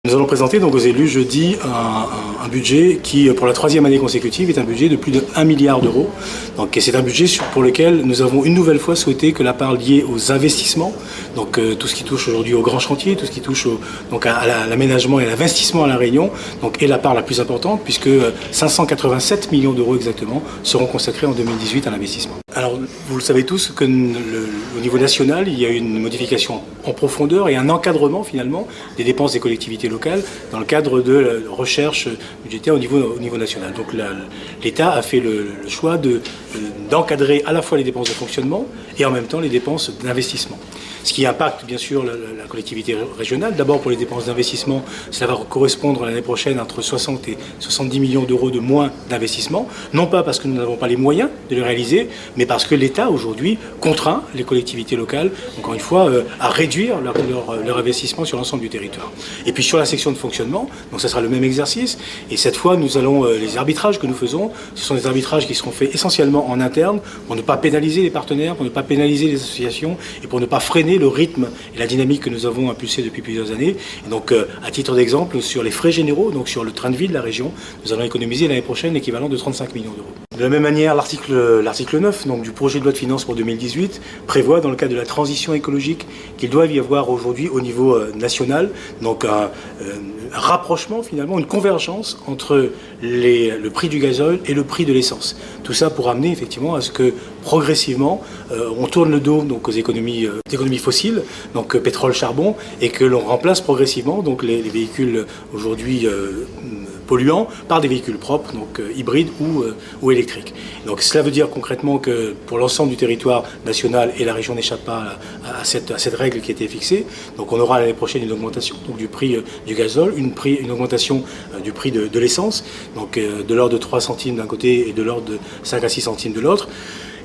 Nous allons présenter donc aux élus jeudi un budget qui, pour la troisième année consécutive, est un budget de plus de 1 milliard d'euros. Donc c'est un budget pour lequel nous avons une nouvelle fois souhaité que la part liée aux investissements, donc tout ce qui touche aujourd'hui aux grands chantiers, tout ce qui touche à l'aménagement et à l'investissement à La Réunion, donc est la part la plus importante puisque 587 millions d'euros exactement seront consacrés en 2018 à l'investissement. Alors vous le savez tous qu'au niveau national, il y a une modification en profondeur et un encadrement finalement des dépenses des collectivités locales dans le cadre de la recherche budgétaire au niveau national. Donc l'État a fait le choix d'encadrer à la fois les dépenses de fonctionnement et en même temps les dépenses d'investissement. Ce qui impacte bien sûr la collectivité régionale. D'abord pour les dépenses d'investissement, cela va correspondre l'année prochaine entre 60 et 70 millions d'euros de moins d'investissement. Non pas parce que nous n'avons pas les moyens de le réaliser, mais parce que l'État aujourd'hui contraint les collectivités locales, encore une fois, à réduire leur investissement sur l'ensemble du territoire. Et puis sur la section de fonctionnement, donc ça sera le même exercice. Et cette fois, nous allons, les arbitrages que nous faisons, ce sont des arbitrages qui seront faits essentiellement en interne pour ne pas pénaliser les partenaires, pour ne pas pénaliser les associations et pour ne pas freiner le rythme et la dynamique que nous avons impulsé depuis plusieurs années. Et donc, à titre d'exemple, sur les frais généraux, donc sur le train de vie de la région, nous allons économiser l'année prochaine l'équivalent de 35 millions d'euros. De la même manière, l'article 9 donc, du projet de loi de finances pour 2018 prévoit, dans le cadre de la transition écologique, qu'il doit y avoir aujourd'hui au niveau national donc un rapprochement, finalement, une convergence entre le prix du gazole et le prix de l'essence. Tout ça pour amener effectivement à ce que progressivement on tourne le dos donc, aux économies fossiles, donc pétrole, charbon, et que l'on remplace progressivement donc, les véhicules aujourd'hui polluants par des véhicules propres, donc hybrides ou électriques. Donc cela veut dire concrètement que pour l'ensemble du territoire national, et la région n'échappe pas à cette règle qui a été fixée, donc on aura l'année prochaine une augmentation donc, du prix du gazole, une augmentation du prix de l'essence, donc de l'ordre de 3 centimes d'un côté et de l'ordre de 5 à 6 centimes de l'autre.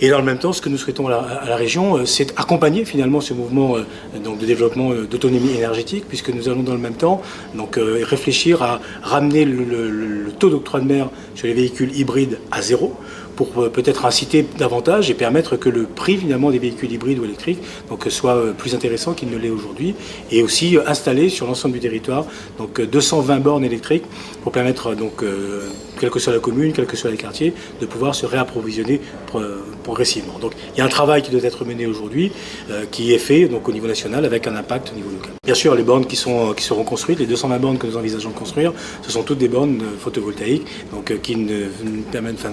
Et dans le même temps, ce que nous souhaitons à la région, c'est accompagner finalement ce mouvement donc de développement d'autonomie énergétique, puisque nous allons dans le même temps donc, réfléchir à ramener le taux d'octroi de mer sur les véhicules hybrides à 0, pour peut-être inciter davantage et permettre que le prix finalement des véhicules hybrides ou électriques donc, soit plus intéressant qu'il ne l'est aujourd'hui, et aussi installer sur l'ensemble du territoire donc 220 bornes électriques pour permettre donc quelle que soit la commune, quel que soit les quartiers, de pouvoir se réapprovisionner progressivement. Donc il y a un travail qui doit être mené aujourd'hui, qui est fait donc, au niveau national avec un impact au niveau local. Bien sûr, les bornes qui seront construites, les 220 bornes que nous envisageons de construire, ce sont toutes des bornes photovoltaïques donc, qui ne permettent,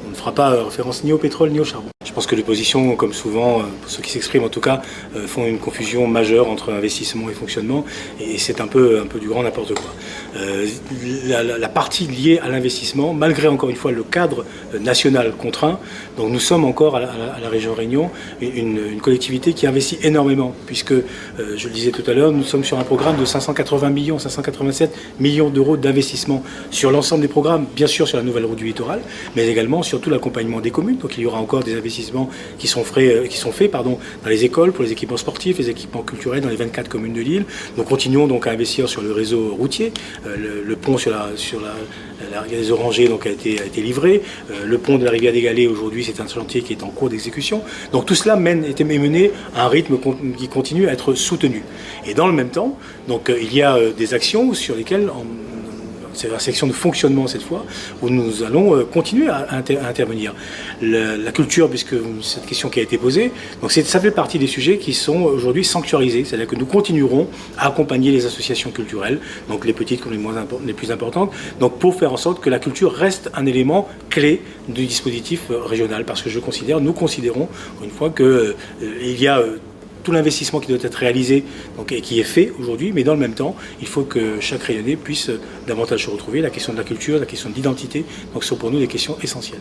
on ne fera pas référence ni au pétrole ni au charbon. Je pense que les positions, comme souvent, pour ceux qui s'expriment en tout cas, font une confusion majeure entre investissement et fonctionnement, et c'est un peu du grand n'importe quoi. La partie liée à l'investissement, malgré encore une fois le cadre national contraint, donc nous sommes encore à la région Réunion une collectivité qui investit énormément, puisque, je le disais tout à l'heure, nous sommes sur un programme de 587 millions d'euros d'investissement sur l'ensemble des programmes, bien sûr sur la nouvelle route du littoral, mais également sur tout l'accompagnement des communes. Donc il y aura encore des investissements qui sont faits dans les écoles, pour les équipements sportifs, les équipements culturels dans les 24 communes de l'île. Nous continuons donc à investir sur le réseau routier. Le pont sur la rivière des Orangers donc, a été livré. Le pont de la rivière des Galets, aujourd'hui, c'est un chantier qui est en cours d'exécution. Donc tout cela est mené à un rythme qui continue à être soutenu. Et dans le même temps, donc, il y a des actions sur lesquelles c'est la section de fonctionnement cette fois, où nous allons continuer à intervenir. La culture, puisque cette question qui a été posée, donc ça fait partie des sujets qui sont aujourd'hui sanctuarisés, c'est-à-dire que nous continuerons à accompagner les associations culturelles, donc les petites comme les plus importantes, donc pour faire en sorte que la culture reste un élément clé du dispositif régional, parce que nous considérons, une fois qu'il y a tout l'investissement qui doit être réalisé donc, et qui est fait aujourd'hui, mais dans le même temps, il faut que chaque Rayonnais puisse davantage se retrouver. La question de la culture, la question de l'identité, donc sont pour nous des questions essentielles.